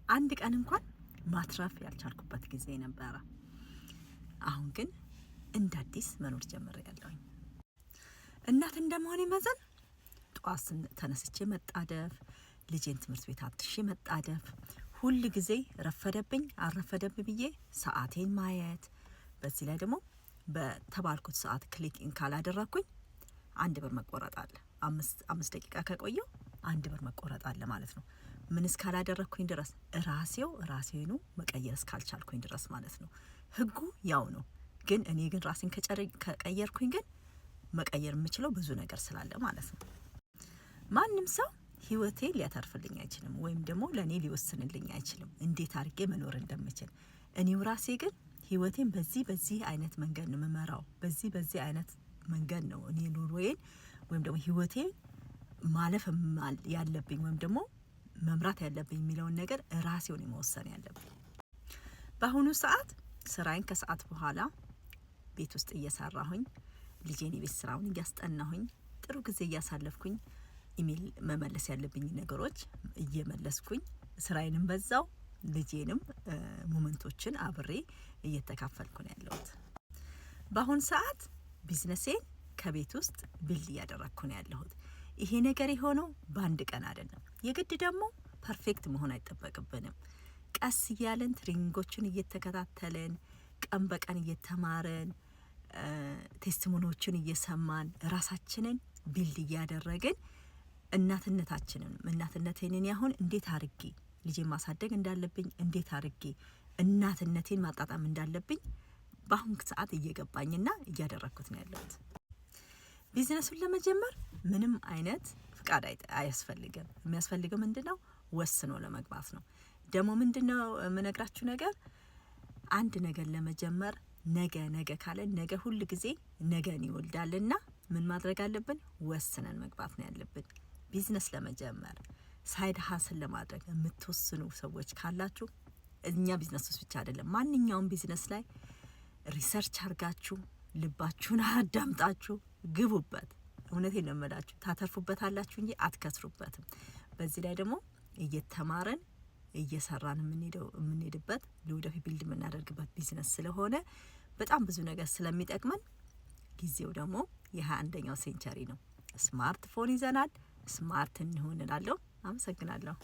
አንድ ቀን እንኳን ማትረፍ ያልቻልኩበት ጊዜ ነበረ። አሁን ግን እንደ አዲስ መኖር ጀምሬያለሁ። እናት እንደመሆኔ መጠን ጧት ተነስቼ መጣደፍ፣ ልጄን ትምህርት ቤት አትሼ መጣደፍ፣ ሁል ጊዜ ረፈደብኝ አረፈደብኝ ብዬ ሰዓቴን ማየት፣ በዚህ ላይ ደግሞ በተባልኩት ሰዓት ክሊክ ካላደረኩኝ 1 ብር መቆረጥ አለ። 5 ደቂቃ ከቆየው 1 ብር መቆረጥ አለ ማለት ነው። ምን እስካላደረኩኝ ድረስ ራሴኑ መቀየር እስካልቻልኩኝ ድረስ ማለት ነው። ህጉ ያው ነው፣ ግን እኔ ግን ራሴን ከቀየርኩኝ ግን መቀየር የምችለው ብዙ ነገር ስላለ ማለት ነው። ማንም ሰው ህይወቴ ሊያተርፍልኝ አይችልም፣ ወይም ደግሞ ለኔ ሊወስንልኝ አይችልም እንዴት አድርጌ መኖር እንደምችል። እኔው ራሴ ግን ህይወቴን በዚህ አይነት መንገድ ነው መመራው፣ በዚህ አይነት መንገድ ነው እኔ ኑሮዬን ወይም ደግሞ ህይወቴን ማለፍ ያለብኝ ወይም ደግሞ መምራት ያለብኝ የሚለውን ነገር ራሴው ነው መወሰን ያለብኝ። በአሁኑ ሰዓት ስራዬን ከሰዓት በኋላ ቤት ውስጥ እየሰራሁኝ ልጄን የቤት ስራውን እያስጠናሁኝ ጥሩ ጊዜ እያሳለፍኩኝ ኢሜል መመለስ ያለብኝ ነገሮች እየመለስኩኝ ስራዬንም በዛው ልጄንም ሞመንቶችን አብሬ እየተካፈልኩ ነው ያለሁት። በአሁን ሰዓት ቢዝነሴን ከቤት ውስጥ ቢልድ እያደረኩ ነው ያለሁት። ይሄ ነገር የሆነው በአንድ ቀን አይደለም። የግድ ደግሞ ፐርፌክት መሆን አይጠበቅብንም። ቀስ እያለን ትሬኒንጎችን እየተከታተልን ቀን በቀን እየተማርን ቴስቲሞኒዎችን እየሰማን ራሳችንን ቢልድ እያደረግን እናትነቴን ያሁን እንዴት አድርጌ ልጄን ማሳደግ እንዳለብኝ፣ እንዴት አድርጌ እናትነቴን ማጣጣም እንዳለብኝ በአሁን ሰዓት እየገባኝና እያደረኩት ነው ያለሁት። ቢዝነሱን ለመጀመር ምንም አይነት ፍቃድ አያስፈልግም። የሚያስፈልገው ምንድነው? ወስኖ ለመግባት ነው። ደግሞ ምንድነው የምነግራችሁ ነገር፣ አንድ ነገር ለመጀመር ነገ ካለ ነገ ሁሉ ጊዜ ነገን ይወልዳልና ምን ማድረግ አለብን? ወስነን መግባት ነው ያለብን። ቢዝነስ ለመጀመር ሳይድ ሀስል ለማድረግ የምትወስኑ ሰዎች ካላችሁ፣ እኛ ቢዝነስ ውስጥ ብቻ አይደለም ማንኛውም ቢዝነስ ላይ ሪሰርች አርጋችሁ ልባችሁን አዳምጣችሁ ግቡበት። እውነቴን ነው የምላችሁ፣ ታተርፉበታላችሁ እንጂ አትከስሩበትም። በዚህ ላይ ደግሞ እየተማረን እየሰራን የምንሄድበት ለወደፊት ቢልድ የምናደርግበት ቢዝነስ ስለሆነ በጣም ብዙ ነገር ስለሚጠቅመን፣ ጊዜው ደግሞ የ21ኛው ሴንቸሪ ነው። ስማርትፎን ይዘናል፣ ስማርት እንሆን እላለሁ። አመሰግናለሁ።